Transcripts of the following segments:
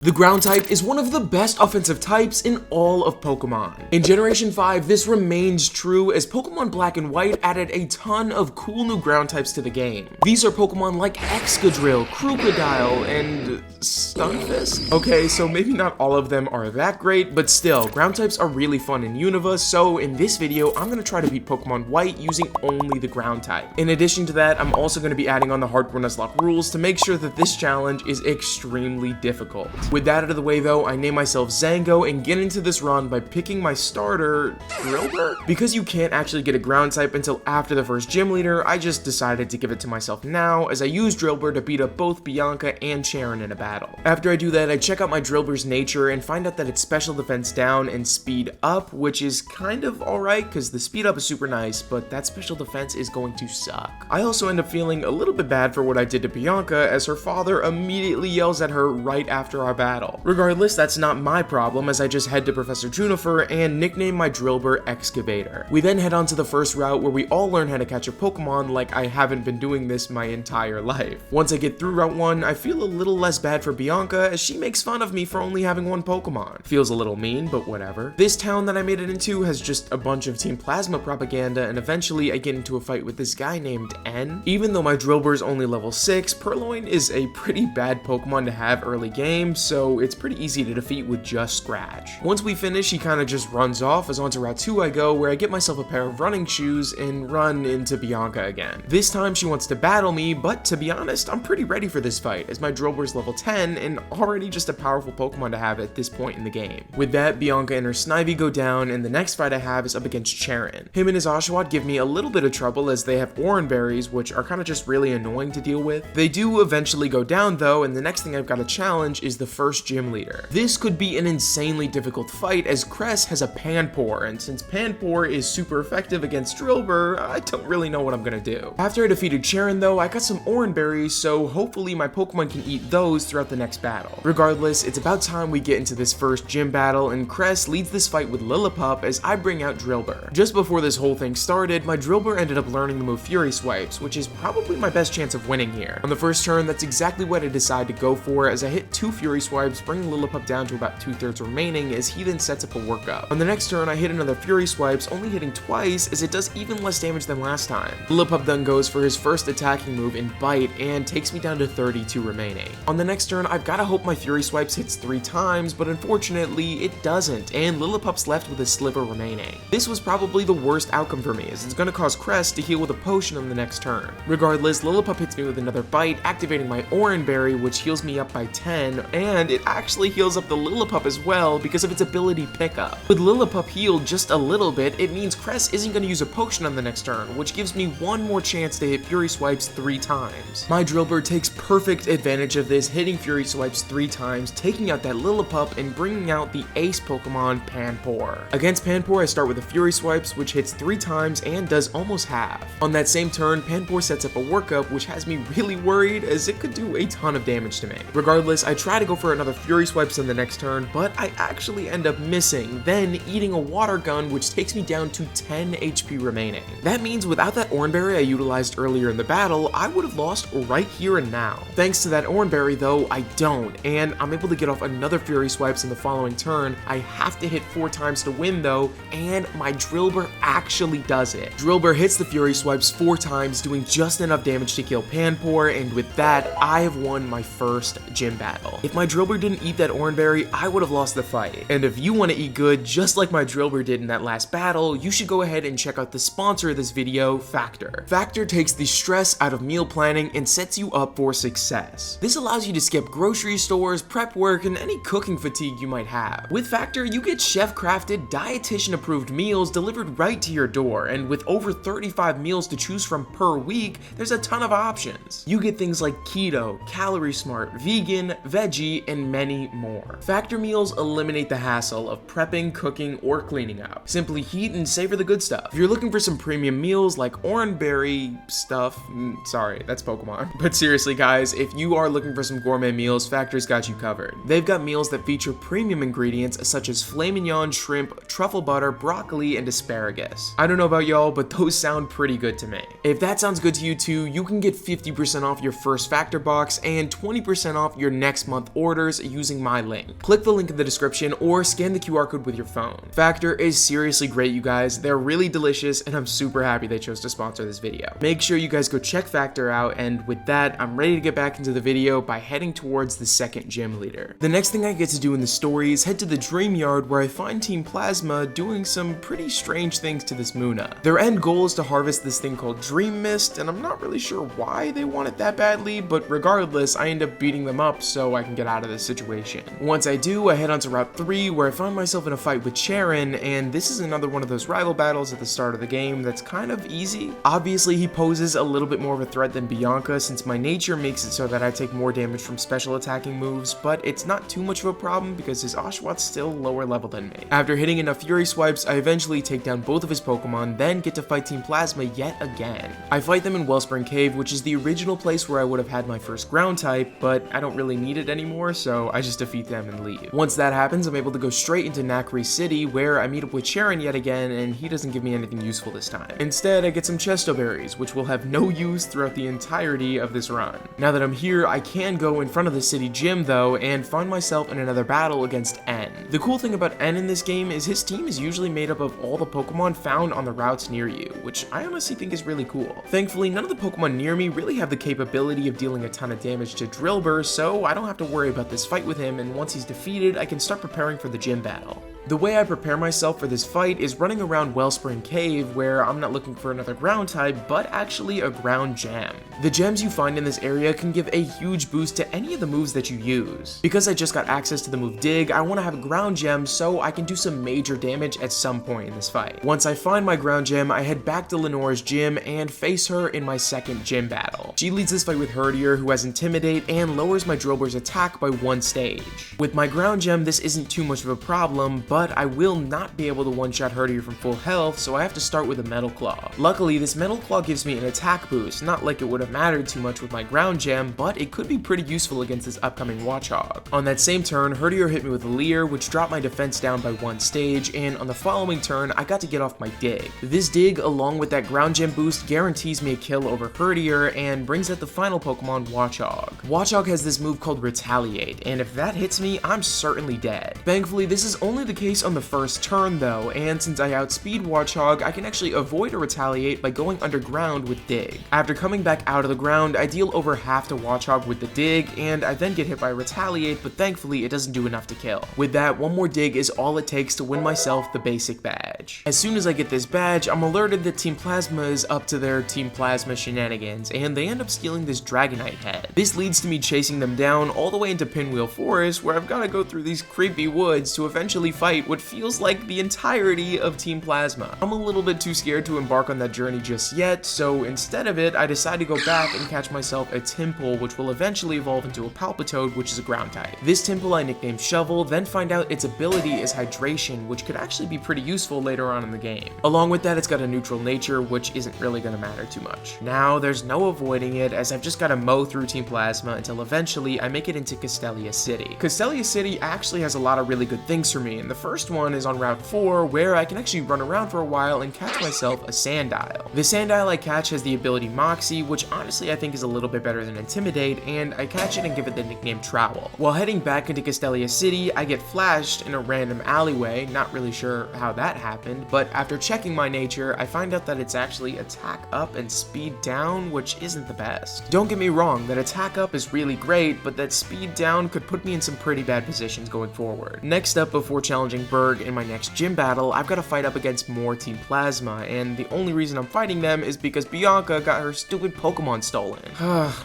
The ground type is one of the best offensive types in all of Pokemon. In Generation 5, this remains true as Pokemon Black and White added a ton of cool new ground types to the game. These are Pokemon like Excadrill, Crocodile, and Stunfisk? Okay, so maybe not all of them are that great, but still, ground types are really fun in Unova, so in this video, I'm gonna try to beat Pokemon White using only the ground type. In addition to that, I'm also gonna be adding on the Hardcore Nuzlocke rules to make sure that this challenge is extremely difficult. With that out of the way though, I name myself Zango and get into this run by picking my starter, Drillbur? Because you can't actually get a ground type until after the first gym leader, I just decided to give it to myself now as I use Drillbur to beat up both Bianca and Sharon in a battle. After I do that, I check out my Drillbur's nature and find out that it's special defense down and speed up, which is kind of alright because the speed up is super nice, but that special defense is going to suck. I also end up feeling a little bit bad for what I did to Bianca as her father immediately yells at her right after our battle. Regardless, that's not my problem as I just head to Professor Junifer and nickname my Drillbur Excavator. We then head on to the first route where we all learn how to catch a Pokemon like I haven't been doing this my entire life. Once I get through Route 1, I feel a little less bad for Bianca as she makes fun of me for only having one Pokemon. Feels a little mean, but whatever. This town that I made it into has just a bunch of Team Plasma propaganda and eventually I get into a fight with this guy named N. Even though my Drillbur is only level 6, Purloin is a pretty bad Pokemon to have early game, so it's pretty easy to defeat with just Scratch. Once we finish, he kind of just runs off as onto Route 2 I go, where I get myself a pair of running shoes and run into Bianca again. This time she wants to battle me, but to be honest, I'm pretty ready for this fight as my Drillbur's level 10 and already just a powerful Pokemon to have at this point in the game. With that, Bianca and her Snivy go down and the next fight I have is up against Charon. Him and his Oshawott give me a little bit of trouble as they have Oran Berries, which are kind of just really annoying to deal with. They do eventually go down though, and the next thing I've got to challenge is the first gym leader. This could be an insanely difficult fight as Cress has a Panpour, and since Panpour is super effective against Drillbur, I don't really know what I'm gonna do. After I defeated Charon though, I got some Oran Berries, so hopefully my Pokemon can eat those throughout the next battle. Regardless, it's about time we get into this first gym battle, and Cress leads this fight with Lillipup as I bring out Drillbur. Just before this whole thing started, my Drillbur ended up learning the move Fury Swipes, which is probably my best chance of winning here. On the first turn, that's exactly what I decide to go for as I hit 2 Fury Swipes, bringing Lillipup down to about 2/3 remaining as he then sets up a workup. On the next turn, I hit another Fury Swipes, only hitting twice as it does even less damage than last time. Lillipup then goes for his first attacking move in Bite and takes me down to 32 remaining. On the next turn, I've gotta hope my Fury Swipes hits 3 times, but unfortunately it doesn't, and Lillipup's left with a sliver remaining. This was probably the worst outcome for me as it's gonna cause Cress to heal with a potion on the next turn. Regardless, Lillipup hits me with another Bite, activating my Oran Berry, which heals me up by 10, and it actually heals up the Lillipup as well because of its ability pickup. With Lillipup healed just a little bit, it means Cress isn't going to use a potion on the next turn, which gives me one more chance to hit Fury Swipes 3 times. My Drillbur takes perfect advantage of this, hitting Fury Swipes 3 times, taking out that Lillipup and bringing out the ace Pokemon Panpour. Against Panpour, I start with a Fury Swipes, which hits 3 times and does almost half. On that same turn, Panpour sets up a workup, which has me really worried as it could do a ton of damage to me. Regardless, I try to go for another Fury Swipes on the next turn, but I actually end up missing, then eating a Water Gun, which takes me down to 10 HP remaining. That means without that Oran Berry I utilized earlier in the battle, I would have lost right here and now. Thanks to that Oran Berry though, I don't, and I'm able to get off another Fury Swipes in the following turn. I have to hit 4 times to win though, and my Drillbur actually does it. Drillbur hits the Fury Swipes 4 times, doing just enough damage to kill Panpour, and with that, I have won my first gym battle. If my Drillbur didn't eat that Oran Berry, I would have lost the fight. And if you want to eat good just like my Drillbur did in that last battle, you should go ahead and check out the sponsor of this video, Factor. Factor takes the stress out of meal planning and sets you up for success. This allows you to skip grocery stores, prep work, and any cooking fatigue you might have. With Factor, you get chef-crafted, dietitian-approved meals delivered right to your door, and with over 35 meals to choose from per week, there's a ton of options. You get things like keto, calorie smart, vegan, veggie, and many more. Factor meals eliminate the hassle of prepping, cooking, or cleaning up. Simply heat and savor the good stuff. If you're looking for some premium meals like Oran Berry stuff, sorry, that's Pokemon. But seriously guys, if you are looking for some gourmet meals, Factor's got you covered. They've got meals that feature premium ingredients such as filet mignon, shrimp, truffle butter, broccoli, and asparagus. I don't know about y'all, but those sound pretty good to me. If that sounds good to you too, you can get 50% off your first Factor box and 20% off your next month order orders using my link. Click the link in the description or scan the QR code with your phone. Factor is seriously great, you guys. They're really delicious, and I'm super happy they chose to sponsor this video. Make sure you guys go check Factor out, and with that, I'm ready to get back into the video by heading towards the second gym leader. The next thing I get to do in the story is head to the Dream Yard, where I find Team Plasma doing some pretty strange things to this Muna. Their end goal is to harvest this thing called Dream Mist, and I'm not really sure why they want it that badly, but regardless, I end up beating them up so I can get out of this situation. Once I do, I head on to Route 3, where I find myself in a fight with Charon, and this is another one of those rival battles at the start of the game that's kind of easy. Obviously, he poses a little bit more of a threat than Bianca, since my nature makes it so that I take more damage from special attacking moves, but it's not too much of a problem because his Oshawtt's still lower level than me. After hitting enough Fury Swipes, I eventually take down both of his Pokemon, then get to fight Team Plasma yet again. I fight them in Wellspring Cave, which is the original place where I would have had my first ground type, but I don't really need it anymore, so I just defeat them and leave. Once that happens, I'm able to go straight into Nacre City, where I meet up with Charon yet again, and he doesn't give me anything useful this time. Instead, I get some Chesto Berries, which will have no use throughout the entirety of this run. Now that I'm here, I can go in front of the city gym though, and find myself in another battle against N. The cool thing about N in this game is his team is usually made up of all the Pokemon found on the routes near you, which I honestly think is really cool. Thankfully, none of the Pokemon near me really have the capability of dealing a ton of damage to Drillbur, so I don't have to worry about this fight with him, and once he's defeated, I can start preparing for the gym battle. The way I prepare myself for this fight is running around Wellspring Cave, where I'm not looking for another ground type, but actually a ground gem. The gems you find in this area can give a huge boost to any of the moves that you use. Because I just got access to the move Dig, I want to have a ground gem so I can do some major damage at some point in this fight. Once I find my ground gem, I head back to Lenore's gym and face her in my second gym battle. She leads this fight with Herdier, who has Intimidate and lowers my Drillbur's attack by 1 stage. With my ground gem, this isn't too much of a problem, but I will not be able to one-shot Herdier from full health, so I have to start with a Metal Claw. Luckily, this Metal Claw gives me an attack boost, not like it would have mattered too much with my ground gem, but it could be pretty useful against this upcoming Watchog. On that same turn, Herdier hit me with a Leer, which dropped my defense down by 1 stage, and on the following turn, I got to get off my Dig. This Dig, along with that ground gem boost, guarantees me a kill over Herdier, and brings out the final Pokemon, Watchog. Watchog has this move called Retaliate, and if that hits me, I'm certainly dead. Thankfully, this is only the case on the first turn though, and since I outspeed Watchog, I can actually avoid a Retaliate by going underground with Dig. After coming back out of the ground, I deal over half to Watchog with the Dig, and I then get hit by Retaliate, but thankfully it doesn't do enough to kill. With that, one more Dig is all it takes to win myself the basic badge. As soon as I get this badge, I'm alerted that Team Plasma is up to their Team Plasma shenanigans, and they end up stealing this Dragonite head. This leads to me chasing them down all the way into Pinwheel Forest, where I've got to go through these creepy woods to eventually fight what feels like the entirety of Team Plasma. I'm a little bit too scared to embark on that journey just yet, so instead of it, I decide to go back and catch myself a Timple, which will eventually evolve into a Palpitoad, which is a ground type. This Timple I nicknamed Shovel, then find out its ability is Hydration, which could actually be pretty useful later on in the game. Along with that, it's got a neutral nature, which isn't really going to matter too much. Now, there's no avoiding it, as I've just got to mow through Team Plasma until eventually I make it into Castelia City. Castelia City actually has a lot of really good things for me, and the first one is on Route 4, where I can actually run around for a while and catch myself a Sandile. The Sandile I catch has the ability Moxie, which honestly I think is a little bit better than Intimidate, and I catch it and give it the nickname Trowel. While heading back into Castelia City, I get flashed in a random alleyway, not really sure how that happened, but after checking my nature, I find out that it's actually attack up and speed down, which isn't the best. Don't get me wrong, that attack up is really great, but that speed down could put me in some pretty bad positions going forward. Next up, before challenging Berg in my next gym battle, I've got to fight up against more Team Plasma, and the only reason I'm fighting them is because Bianca got her stupid Pokemon stolen.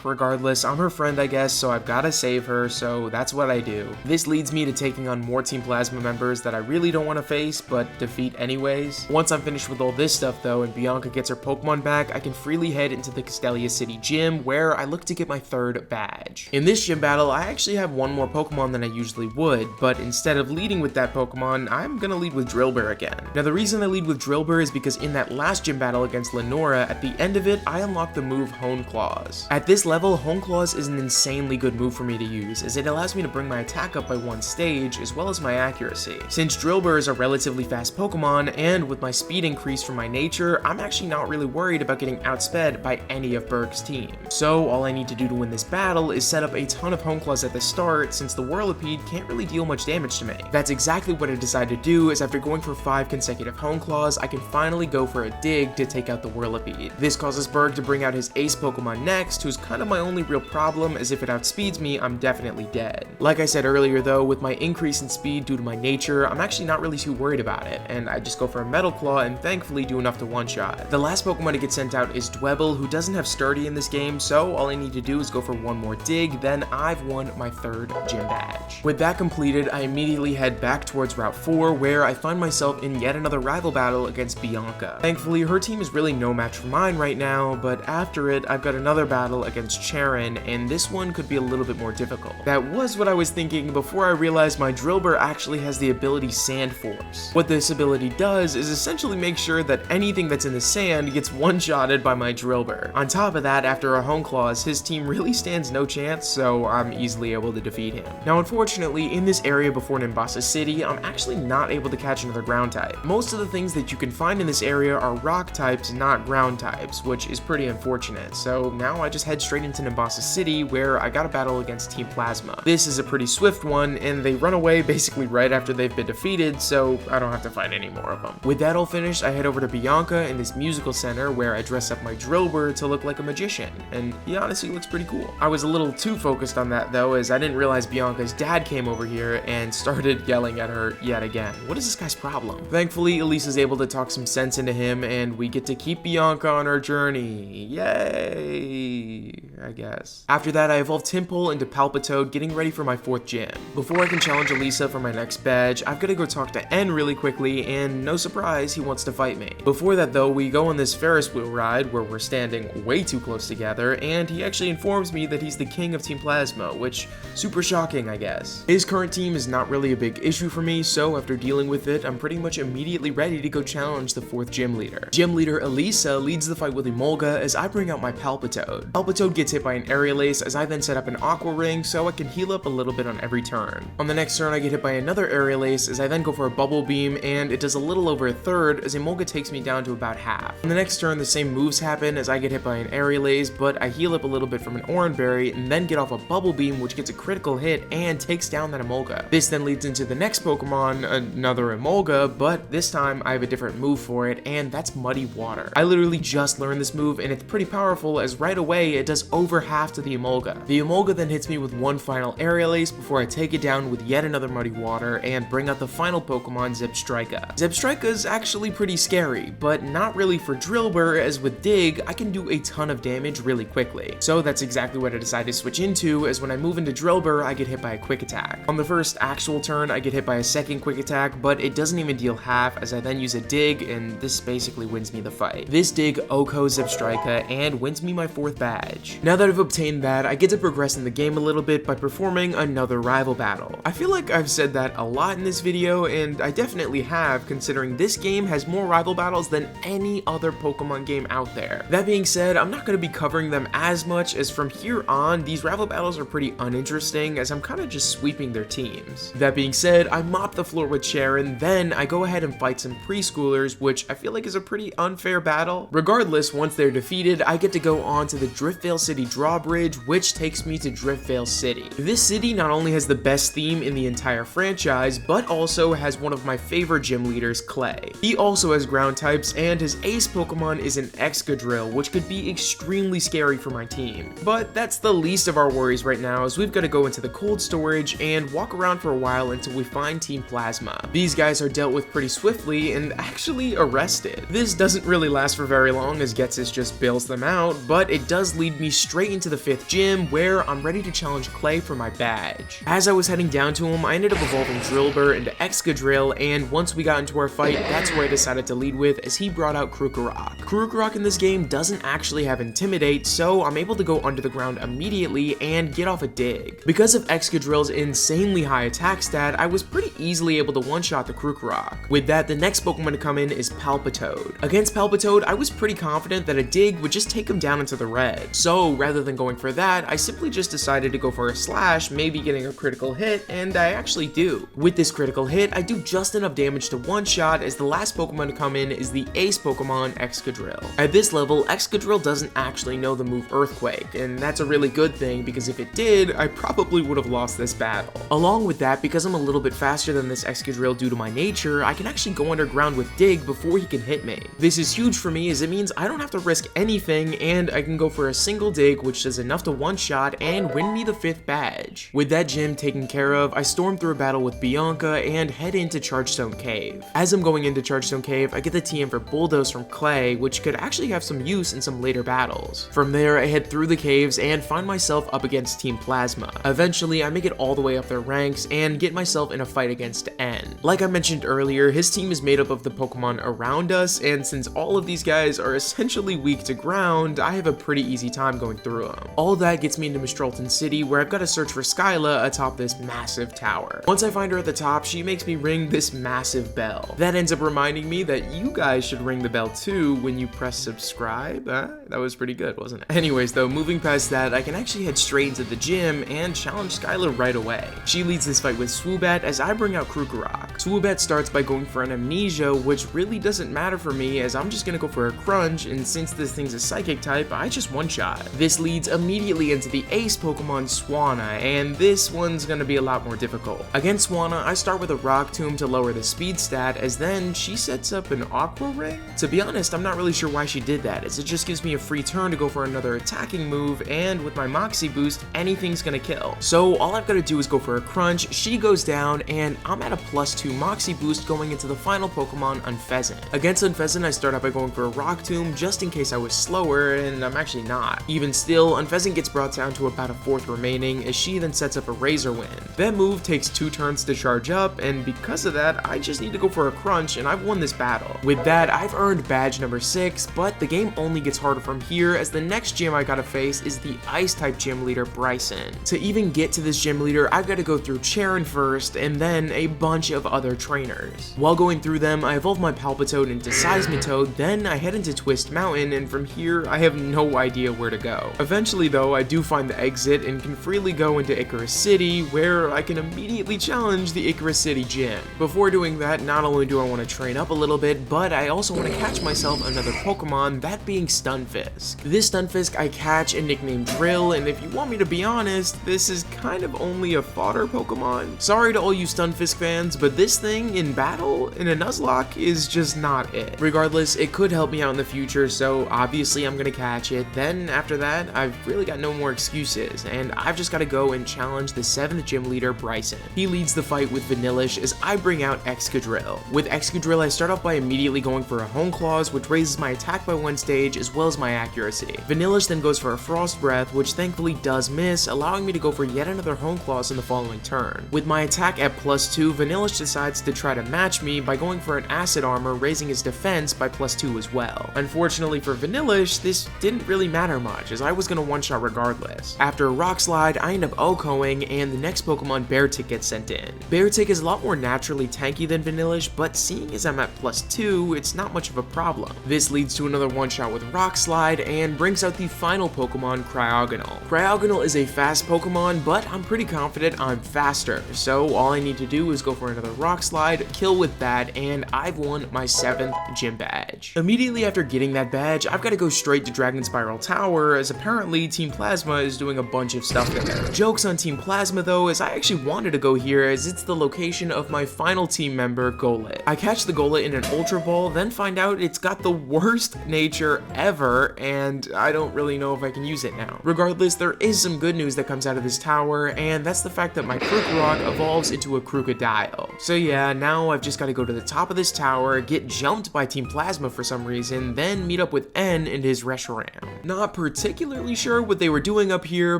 Regardless, I'm her friend I guess, so I've got to save her, so that's what I do. This leads me to taking on more Team Plasma members that I really don't want to face, but defeat anyways. Once I'm finished with all this stuff though, and Bianca gets her Pokemon back, I can freely head into the Castelia City gym, where I look to get my third badge. In this gym battle, I actually have one more Pokemon than I usually would, but instead of leading with that Pokemon, Pokemon, I'm gonna lead with Drillbur again. Now the reason I lead with Drillbur is because in that last gym battle against Lenora, at the end of it, I unlocked the move Hone Claws. At this level, Hone Claws is an insanely good move for me to use, as it allows me to bring my attack up by 1 stage, as well as my accuracy. Since Drillbur is a relatively fast Pokemon, and with my speed increase from my nature, I'm actually not really worried about getting outsped by any of Berg's team. So all I need to do to win this battle is set up a ton of Hone Claws at the start, since the Whirlipede can't really deal much damage to me. That's exactly what I decided to do, as after going for 5 consecutive Hone Claws, I can finally go for a dig to take out the Whirlipede. This causes Berg to bring out his ace Pokemon next, who's kind of my only real problem, as if it outspeeds me, I'm definitely dead. Like I said earlier though, with my increase in speed due to my nature, I'm actually not really too worried about it, and I just go for a Metal Claw and thankfully do enough to one-shot. The last Pokemon to get sent out is Dwebble, who doesn't have Sturdy in this game, so all I need to do is go for 1 more dig, then I've won my 3rd gym badge. With that completed, I immediately head back towards Route 4, where I find myself in yet another rival battle against Bianca. Thankfully, her team is really no match for mine right now, but after it, I've got another battle against Charon, and this one could be a little bit more difficult. That was what I was thinking before I realized my Drillbur actually has the ability Sand Force. What this ability does is essentially make sure that anything that's in the sand gets one-shotted by my Drillbur. On top of that, after a Hone Claws, his team really stands no chance, so I'm easily able to defeat him. Now unfortunately, in this area before Nimbasa City, I'm actually not able to catch another ground type. Most of the things that you can find in this area are rock types, not ground types, which is pretty unfortunate. So now I just head straight into Nimbasa City, where I got a battle against Team Plasma. This is a pretty swift one, and they run away basically right after they've been defeated, so I don't have to fight any more of them. With that all finished, I head over to Bianca in this musical center, where I dress up my Drillbur to look like a magician, and he honestly looks pretty cool. I was a little too focused on that though, as I didn't realize Bianca's dad came over here and started yelling at her yet again. What is this guy's problem? Thankfully, Elisa's able to talk some sense into him, and we get to keep Bianca on her journey. Yay, I guess. After that, I evolved Timpole into Palpitoad, getting ready for my 4th gym. Before I can challenge Elisa for my next badge, I've got to go talk to N really quickly, and no surprise, he wants to fight me. Before that though, we go on this Ferris wheel ride where we're standing way too close together, and he actually informs me that he's the king of Team Plasma, which super shocking, I guess. His current team is not really a big issue for me, so after dealing with it, I'm pretty much immediately ready to go challenge the 4th gym leader. Gym leader Elisa leads the fight with Emolga as I bring out my Palpitoad. Palpitoad gets hit by an Aerial Ace as I then set up an Aqua Ring so I can heal up a little bit on every turn. On the next turn, I get hit by another Aerial Ace as I then go for a Bubble Beam, and it does a little over a third as Emolga takes me down to about half. On the next turn, the same moves happen as I get hit by an Aerial Ace, but I heal up a little bit from an Oran Berry and then get off a Bubble Beam, which gets a critical hit and takes down that Emolga. This then leads into the next Pokemon, another Emolga, but this time I have a different move for it, and that's Muddy Water. I literally just learned this move, and it's pretty powerful as right away it does over half to the Emolga. The Emolga then hits me with one final Aerial Ace before I take it down with yet another Muddy Water and bring out the final Pokemon, Zebstrika. Zebstrika is actually pretty scary, but not really for Drillbur, as with Dig, I can do a ton of damage really quickly. So that's exactly what I decided to switch into, as when I move into Drillbur, I get hit by a Quick Attack. On the first actual turn, I get hit by a second Quick Attack, but it doesn't even deal half, as I then use a Dig, and this basically wins me the fight. This Dig OHKO Zebstrika and wins me my 4th badge. Now that I've obtained that, I get to progress in the game a little bit by performing another rival battle. I feel like I've said that a lot in this video, and I definitely have, considering this game has more rival battles than any other Pokemon game out there. That being said, I'm not going to be covering them as much, as from here on, these rival battles are pretty uninteresting, as I'm kind of just sweeping their teams. That being said, I mop the floor with Sharon, then I go ahead and fight some preschoolers, which I feel like is a pretty unfair battle. Regardless, once they're defeated, I get to go on to the Driftvale City drawbridge, which takes me to Driftvale City. This city not only has the best theme in the entire franchise, but also has one of my favorite gym leaders, Clay. He also has ground types, and his ace Pokemon is an Excadrill, which could be extremely scary for my team. But that's the least of our worries right now, as we've got to go into the cold storage and walk around for a while until we find Team Plasma. These guys are dealt with pretty swiftly and actually arrested. This doesn't really last for very long, as Ghetsis just bails them out, but it does lead me straight into the 5th gym where I'm ready to challenge Clay for my badge. As I was heading down to him, I ended up evolving Drillbur into Excadrill, and once we got into our fight, that's where I decided to lead with as he brought out Krokorok. Krokorok in this game doesn't actually have Intimidate, so I'm able to go under the ground immediately and get off a dig. Because of Excadrill's insanely high attack stat, I was pretty easily able to one-shot the Krokorok. With that, the next Pokemon to come in is Palpitoad. Against Palpitoad, I was pretty confident that a dig would just take him down into the red. So rather than going for that, I simply just decided to go for a slash, maybe getting a critical hit, and I actually do. With this critical hit, I do just enough damage to one-shot as the last Pokemon to come in is the ace Pokemon Excadrill. At this level, Excadrill doesn't actually know the move Earthquake, and that's a really good thing because if it did, I probably would have lost this battle. Along with that, because I'm a little bit faster than this Excadrill due to my nature, I can actually go underground with Dig before he can hit me. This is huge for me as it means I don't have to risk anything and I can go for a single dig which does enough to one-shot and win me the 5th badge. With that gym taken care of, I storm through a battle with Bianca and head into Chargestone Cave. As I'm going into Chargestone Cave, I get the TM for Bulldoze from Clay, which could actually have some use in some later battles. From there, I head through the caves and find myself up against Team Plasma. Eventually, I make it all the way up their ranks and get myself in a fight against N. Like I mentioned earlier, his team is made up of the Pokemon around us, and since all of these guys are essentially weak to ground, I have a pretty easy time going through them. All that gets me into Mistralton City, where I've got to search for Skyla atop this massive tower. Once I find her at the top, she makes me ring this massive bell. That ends up reminding me that you guys should ring the bell too when you press subscribe. That was pretty good, wasn't it? Anyways though, moving past that, I can actually head straight into the gym and challenge Skyla right away. She leads this fight with Swoobat as I bring out Krokorok. Swoobat starts by going for an Amnesia, which really doesn't matter for me as I'm just gonna go for a Crunch, and since this thing's a Psychic type, I just one-shot. This leads immediately into the ace Pokemon Swanna, and this one's gonna be a lot more difficult. Against Swanna, I start with a Rock Tomb to lower the speed stat, as then she sets up an Aqua Ring. To be honest, I'm not really sure why she did that, as it just gives me a free turn to go for another attacking move, and with my Moxie boost, anything's gonna kill. So all I've gotta do is go for a Crunch, she goes down, and I'm at a +2 Moxie boost going into the final Pokemon, Unfezant. Against Unfezant, I start out by going for a Rock Tomb just in case I was slower, and I'm actually not. Even still, Unfezant gets brought down to about a 4th remaining, as she then sets up a Razor Wind. That move takes 2 turns to charge up, and because of that, I just need to go for a Crunch, and I've won this battle. With that, I've earned badge number 6, but the game only gets harder from here, as the next gym I gotta face is the Ice-type gym leader, Bryson. To even get to this gym leader, I've gotta go through Charon first, and then a bunch of other trainers. While going through them, I evolve my Palpitoad into Seismitoad, then I head into Twist Mountain, and from here, I have no idea where to go. Eventually though, I do find the exit and can freely go into Icarus City, where I can immediately challenge the Icarus City gym. Before doing that, not only do I want to train up a little bit, but I also want to catch myself another Pokemon, that being Stunfisk. This Stunfisk I catch and nickname Drill, and if you want me to be honest, this is kind of only a fodder Pokemon. Sorry to all you Stunfisk fans, but this thing in battle, in a Nuzlocke, is just not it. Regardless, it could help me out in the future, so obviously I'm gonna catch it. Then after that, I've really got no more excuses, and I've just gotta go and challenge the 7th gym leader, Bryson. He leads the fight with Vanillish as I bring out Excadrill. With Excadrill, I start off by immediately going for a Hone Claws, which raises my attack by 1 stage as well as my accuracy. Vanillish then goes for a Frost Breath, which thankfully does miss, allowing me to go for yet another Hone Claws in the following turn. With my attack at +2, Vanillish decides to try to match me by going for an Acid Armor, raising his defense by +2 as well. Unfortunately for Vanillish, this didn't really matter much, as I was gonna one-shot regardless. After a Rock Slide, I end up OHKOing, and the next Pokemon, Beartic, gets sent in. Beartic is a lot more naturally tanky than Vanillish, but seeing as I'm at +2, it's not much of a problem. This leads to another one-shot with Rock Slide, and brings out the final Pokemon, Cryogonal. Cryogonal is a fast Pokemon, but I'm pretty confident I'm faster, so all I need to do is go for another Rock Slide, kill with that, and I've won my 7th gym badge. Immediately after getting that badge, I've got to go straight to Dragon Spiral Tower, as apparently Team Plasma is doing a bunch of stuff there. Jokes on Team Plasma though, as I actually wanted to go here as it's the location of my final team member, Golett. I catch the Golett in an Ultra Ball, then find out it's got the worst nature ever, and I don't really know if I can use it now. Regardless, there is some good news that comes out of this tower, and that's the fact that my Krokorok evolves into a Crocodile. So yeah, now I've just got to go to the top of this tower, get jumped by Team Plasma for some reason, then meet up with N and his Reshiram. Not particularly particularly sure what they were doing up here,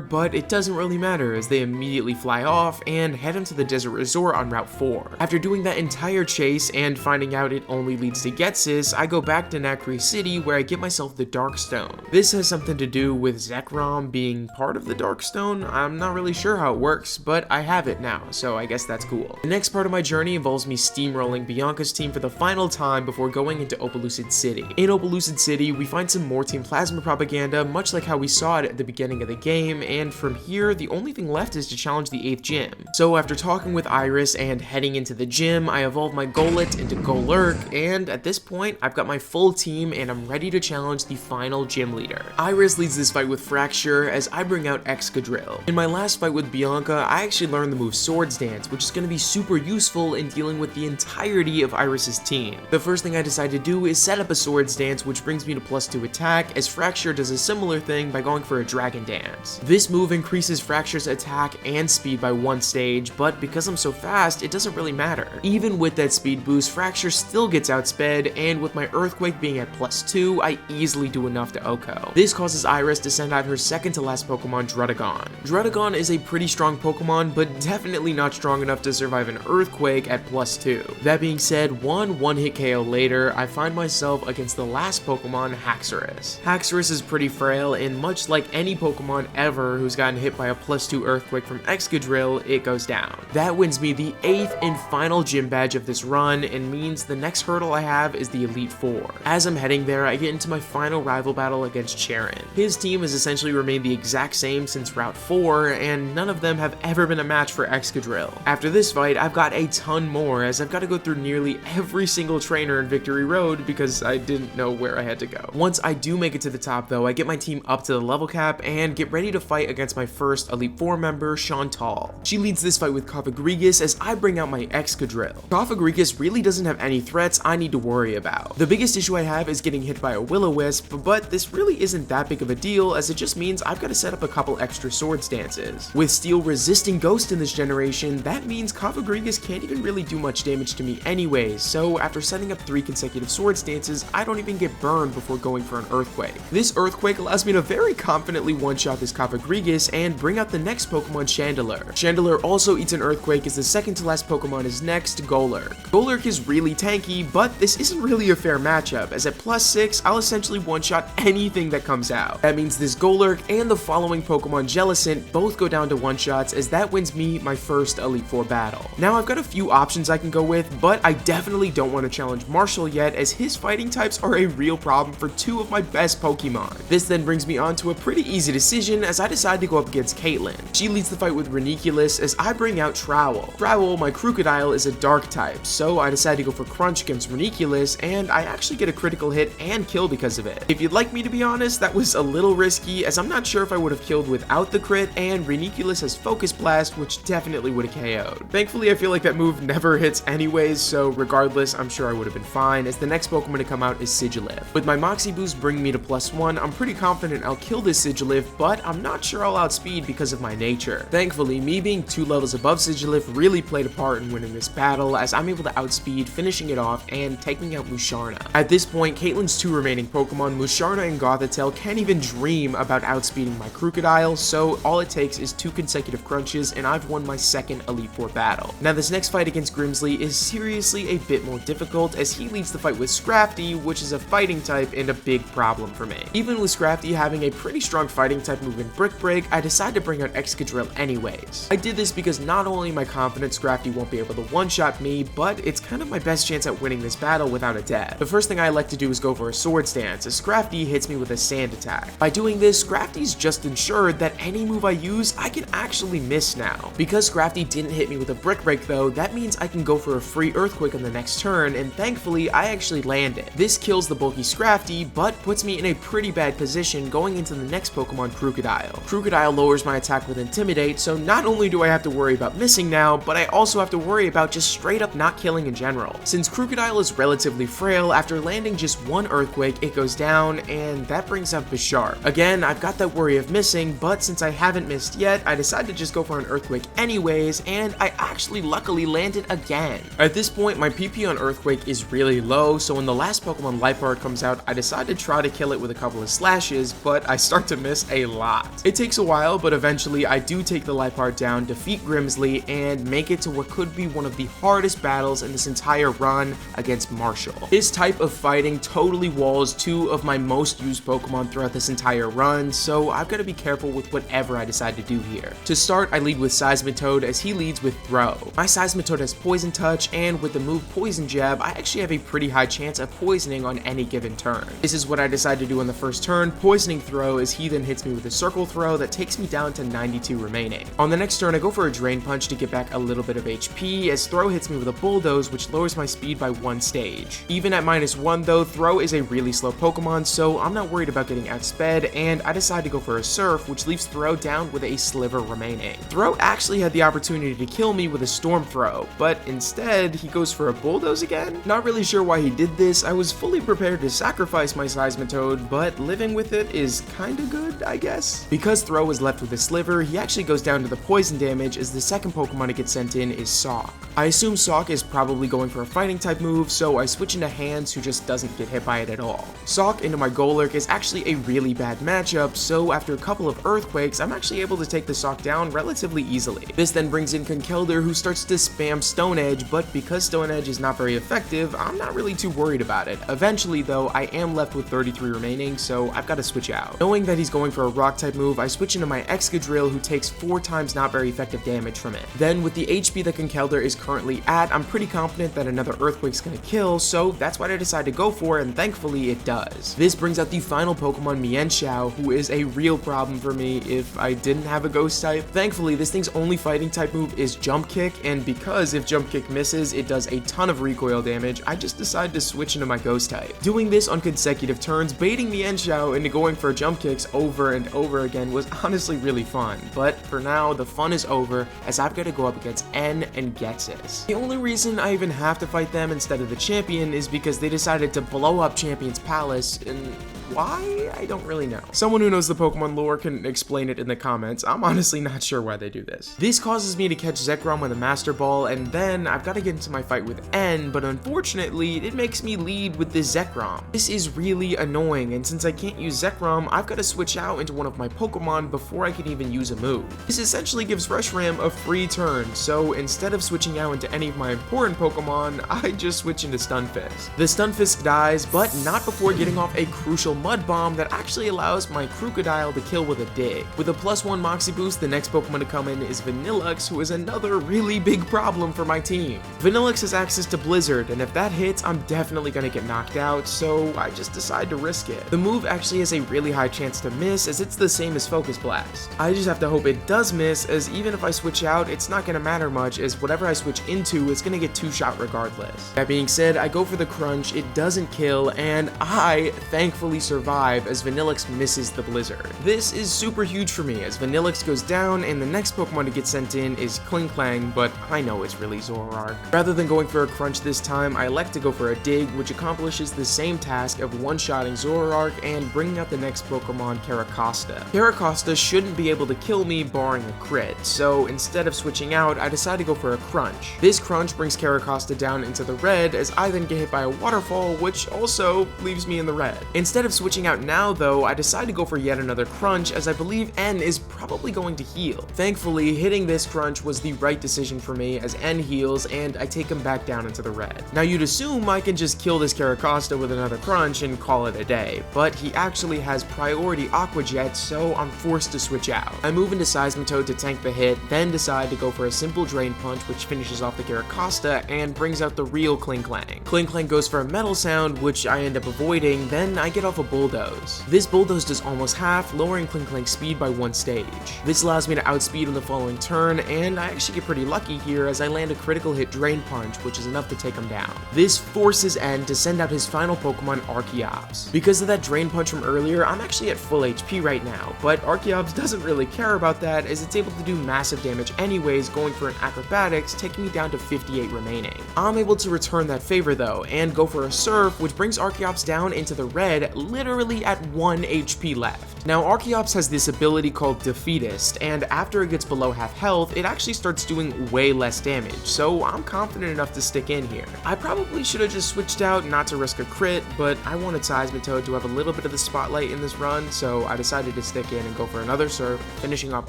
but it doesn't really matter as they immediately fly off and head into the desert resort on Route 4. After doing that entire chase and finding out it only leads to Ghetsis, I go back to Nacre City where I get myself the Dark Stone. This has something to do with Zekrom being part of the Dark Stone. I'm not really sure how it works, but I have it now, so I guess that's cool. The next part of my journey involves me steamrolling Bianca's team for the final time before going into Opalucid City. In Opalucid City, we find some more Team Plasma propaganda, much like how we saw it at the beginning of the game, and from here, the only thing left is to challenge the 8th gym. So after talking with Iris and heading into the gym, I evolve my Golett into Golurk, and at this point, I've got my full team and I'm ready to challenge the final gym leader. Iris leads this fight with Fracture as I bring out Excadrill. In my last fight with Bianca, I actually learned the move Swords Dance, which is going to be super useful in dealing with the entirety of Iris's team. The first thing I decide to do is set up a Swords Dance, which brings me to +2 attack, as Fracture does a similar thing by going for a Dragon Dance. This move increases Fracture's attack and speed by 1 stage, but because I'm so fast, it doesn't really matter. Even with that speed boost, Fracture still gets outsped, and with my Earthquake being at +2, I easily do enough to OHKO. This causes Iris to send out her second to last Pokemon, Druddigon. Druddigon is a pretty strong Pokemon, but definitely not strong enough to survive an Earthquake at +2. That being said, one-hit KO later, I find myself against the last Pokemon, Haxorus. Haxorus is pretty frail, and much like any Pokemon ever who's gotten hit by a +2 Earthquake from Excadrill, it goes down. That wins me the 8th and final gym badge of this run, and means the next hurdle I have is the Elite Four. As I'm heading there, I get into my final rival battle against Charon. His team has essentially remained the exact same since Route 4, and none of them have ever been a match for Excadrill. After this fight, I've got a ton more, as I've got to go through nearly every single trainer in Victory Road because I didn't know where I had to go. Once I do make it to the top though, I get my team up to the level cap and get ready to fight against my first Elite Four member, Chantal. She leads this fight with Cofagrigus as I bring out my Excadrill. Cofagrigus really doesn't have any threats I need to worry about. The biggest issue I have is getting hit by a Will-O-Wisp, but this really isn't that big of a deal as it just means I've got to set up a couple extra Swords Dances. With Steel resisting Ghost in this generation, that means Cofagrigus can't even really do much damage to me anyways, so after setting up 3 consecutive Swords Dances, I don't even get burned before going for an Earthquake. This Earthquake allows me to very confidently one-shot this Cofagrigus and bring out the next Pokemon, Chandelure. Chandelure also eats an Earthquake as the second to last Pokemon is next, Golurk. Golurk is really tanky, but this isn't really a fair matchup, as at +6, I'll essentially one-shot anything that comes out. That means this Golurk and the following Pokemon, Jellicent, both go down to one-shots, as that wins me my first Elite Four battle. Now I've got a few options I can go with, but I definitely don't want to challenge Marshall yet, as his fighting types are a real problem for 2 of my best Pokemon. This then brings me on to a pretty easy decision as I decide to go up against Caitlyn. She leads the fight with Ranunculus as I bring out Trowel. Trowel, my Crocodile, is a dark type, so I decide to go for Crunch against Ranunculus, and I actually get a critical hit and kill because of it. If you'd like me to be honest, that was a little risky, as I'm not sure if I would have killed without the crit, and Ranunculus has Focus Blast, which definitely would have KO'd. Thankfully, I feel like that move never hits anyways, so regardless, I'm sure I would have been fine, as the next Pokemon to come out is Sigilyph. With my Moxie boost bringing me to +1, I'm pretty confident I'll kill this Sigilyph, but I'm not sure I'll outspeed because of my nature. Thankfully, me being 2 levels above Sigilyph really played a part in winning this battle, as I'm able to outspeed, finishing it off, and taking out Musharna. At this point, Caitlyn's 2 remaining Pokemon, Musharna and Gothitelle, can't even dream about outspeeding my Crocodile, so all it takes is 2 consecutive crunches, and I've won my second Elite Four battle. Now this next fight against Grimsley is seriously a bit more difficult, as he leads the fight with Scrafty, which is a fighting type and a big problem for me. Even with Scrafty having a pretty strong fighting type move in Brick Break, I decide to bring out Excadrill anyways. I did this because not only am I confident Scrafty won't be able to one-shot me, but it's kind of my best chance at winning this battle without a death. The first thing I like to do is go for a Swords Dance, as Scrafty hits me with a Sand attack. By doing this, Scrafty's just ensured that any move I use, I can actually miss now. Because Scrafty didn't hit me with a Brick Break though, that means I can go for a free Earthquake on the next turn, and thankfully, I actually land it. This kills the bulky Scrafty, but puts me in a pretty bad position going into the next Pokemon, Crocodile. Crocodile lowers my attack with Intimidate, so not only do I have to worry about missing now, but I also have to worry about just straight up not killing in general. Since Crocodile is relatively frail, after landing just 1 Earthquake, it goes down, and that brings up Bisharp. Again, I've got that worry of missing, but since I haven't missed yet, I decided to just go for an Earthquake anyways, and I actually luckily landed again. At this point, my PP on Earthquake is really low, so when the last Pokemon Life Orb comes out, I decide to try to kill it with a couple of slashes, but I start to miss a lot. It takes a while, but eventually I do take the life bar down, defeat Grimsley, and make it to what could be one of the hardest battles in this entire run against Marshall. This type of fighting totally walls two of my most used Pokemon throughout this entire run, so I've got to be careful with whatever I decide to do here. To start, I lead with Seismitoad as he leads with Throw. My Seismitoad has Poison Touch, and with the move Poison Jab, I actually have a pretty high chance of poisoning on any given turn. This is what I decide to do on the first turn, poisoning Throw as he then hits me with a Circle Throw that takes me down to 92 remaining. On the next turn, I go for a Drain Punch to get back a little bit of HP as Throw hits me with a Bulldoze, which lowers my speed by 1 stage. Even at -1 though, Throw is a really slow Pokemon, so I'm not worried about getting outsped, and I decide to go for a Surf, which leaves Throw down with a sliver remaining. Throw actually had the opportunity to kill me with a Storm Throw, but instead he goes for a Bulldoze again? Not really sure why he did this. I was fully prepared to sacrifice my Seismitoad, but living with it is kinda good, I guess. Because Throw was left with a sliver, he actually goes down to the poison damage as the second Pokemon to get sent in is Sawk. I assume Sawk is probably going for a fighting type move, so I switch into Hands, who just doesn't get hit by it at all. Sawk into my Golurk is actually a really bad matchup, so after a couple of Earthquakes, I'm actually able to take the Sawk down relatively easily. This then brings in Conkeldurr, who starts to spam Stone Edge, but because Stone Edge is not very effective, I'm not really too worried about it. Eventually though, I am left with 33 remaining, so I've got to switch out. Knowing that he's going for a Rock type move, I switch into my Excadrill, who takes 4 times not very effective damage from it. Then with the HP that Conkeldurr is currently at, I'm pretty confident that another Earthquake's gonna kill, so that's what I decide to go for, and thankfully it does. This brings out the final Pokemon, Mienshao, who is a real problem for me if I didn't have a Ghost type. Thankfully, this thing's only fighting type move is Jump Kick, and because if Jump Kick misses, it does a ton of recoil damage, I just decide to switch into my Ghost type. Doing this on consecutive turns, baiting Mienshao into going for Jump Kicks over and over again was honestly really fun, but for now, the fun is over as I've got to go up against N and Ghetsis. The only reason I even have to fight them instead of the champion is because they decided to blow up Champion's Palace, and why? I don't really know. Someone who knows the Pokemon lore can explain it in the comments. I'm honestly not sure why they do this. This causes me to catch Zekrom with a Master Ball, and then I've got to get into my fight with N, but unfortunately, it makes me lead with the Zekrom. This is really annoying, and since I can't use Zekrom, I've got to switch out into one of my Pokemon before I can even use a move. This essentially gives Reshiram a free turn, so instead of switching out into any of my important Pokemon, I just switch into Stunfisk. The Stunfisk dies, but not before getting off a crucial Mud Bomb that actually allows my Crocodile to kill with a Dig. With a +1 Moxie boost, the next Pokemon to come in is Vanillux, who is another really big problem for my team. Vanillux has access to Blizzard, and if that hits, I'm definitely gonna get knocked out, so I just decide to risk it. The move actually has a really high chance to miss, as it's the same as Focus Blast. I just have to hope it does miss, as even if I switch out, it's not gonna matter much, as whatever I switch into is gonna get 2-shot regardless. That being said, I go for the Crunch, it doesn't kill, and I thankfully survive as Vanillux misses the Blizzard. This is super huge for me as Vanillux goes down and the next Pokemon to get sent in is Klinklang, but I know it's really Zoroark. Rather than going for a Crunch this time, I elect to go for a Dig, which accomplishes the same task of one-shotting Zoroark and bringing out the next Pokemon, Caracosta. Caracosta shouldn't be able to kill me barring a crit, so instead of switching out, I decide to go for a Crunch. This Crunch brings Caracosta down into the red as I then get hit by a Waterfall, which also leaves me in the red. Instead of switching out now though, I decide to go for yet another Crunch as I believe N is probably going to heal. Thankfully, hitting this Crunch was the right decision for me as N heals and I take him back down into the red. Now you'd assume I can just kill this Caracosta with another Crunch and call it a day, but he actually has priority Aqua Jet, so I'm forced to switch out. I move into Seismitoad to tank the hit, then decide to go for a simple Drain Punch which finishes off the Caracosta and brings out the real Klinklang. Klinklang goes for a Metal Sound which I end up avoiding, then I get off a Bulldoze. This Bulldoze does almost half, lowering Klinklang's speed by 1 stage. This allows me to outspeed on the following turn, and I actually get pretty lucky here as I land a critical hit Drain Punch, which is enough to take him down. This forces N to send out his final Pokemon, Arceus. Because of that Drain Punch from earlier, I'm actually at full HP right now, but Arceus doesn't really care about that as it's able to do massive damage anyways, going for an Acrobatics, taking me down to 58 remaining. I'm able to return that favor though, and go for a Surf, which brings Arceus down into the red, literally at 1 HP left. Now Arceus has this ability called Defense defeatist, and after it gets below half health, it actually starts doing way less damage, so I'm confident enough to stick in here. I probably should have just switched out not to risk a crit, but I wanted Seismitoad to have a little bit of the spotlight in this run, so I decided to stick in and go for another Surf, finishing off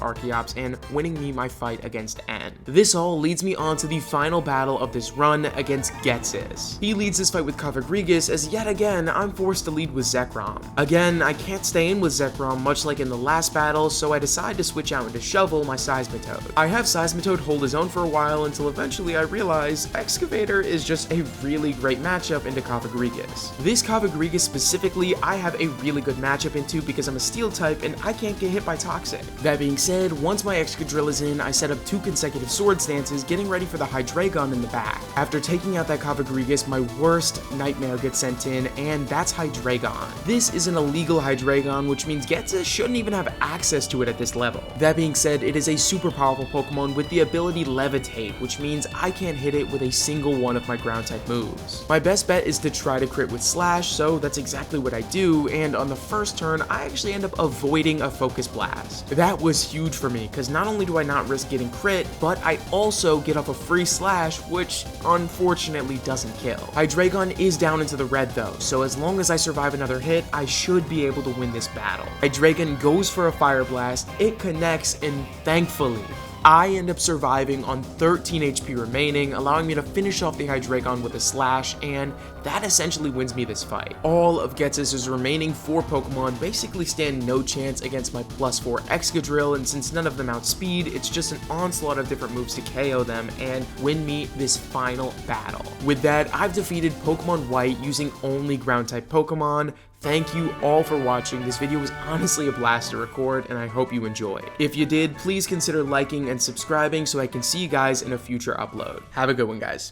Archeops and winning me my fight against N. This all leads me on to the final battle of this run against Ghetsis. He leads this fight with Cofagrigus, as yet again I'm forced to lead with Zekrom. Again, I can't stay in with Zekrom much like in the last battle, so I decide to switch out into Shovel my Seismitoad. I have Seismitoad hold his own for a while until eventually I realize Excavator is just a really great matchup into Cofagrigus. This Cofagrigus specifically, I have a really good matchup into because I'm a Steel type and I can't get hit by Toxic. That being said, once my Excadrill is in, I set up 2 consecutive Sword Stances, getting ready for the Hydreigon in the back. After taking out that Cofagrigus, my worst nightmare gets sent in, and that's Hydreigon. This is an illegal Hydreigon, which means Ghetsis shouldn't even have access to it at this level. That being said, it is a super powerful Pokemon with the ability Levitate, which means I can't hit it with a single one of my ground type moves. My best bet is to try to crit with Slash, so that's exactly what I do, and on the first turn, I actually end up avoiding a Focus Blast. That was huge for me, because not only do I not risk getting crit, but I also get off a free Slash, which unfortunately doesn't kill. Hydreigon is down into the red though, so as long as I survive another hit, I should be able to win this battle. Hydreigon goes for a Fire Blast, it connects, and thankfully, I end up surviving on 13 HP remaining, allowing me to finish off the Hydreigon with a Slash, and that essentially wins me this fight. All of Ghetsis' remaining 4 Pokemon basically stand no chance against my +4 Excadrill, and since none of them outspeed, it's just an onslaught of different moves to KO them and win me this final battle. With that, I've defeated Pokemon White using only ground-type Pokemon. Thank you all for watching. This video was honestly a blast to record, and I hope you enjoyed. If you did, please consider liking and subscribing so I can see you guys in a future upload. Have a good one, guys.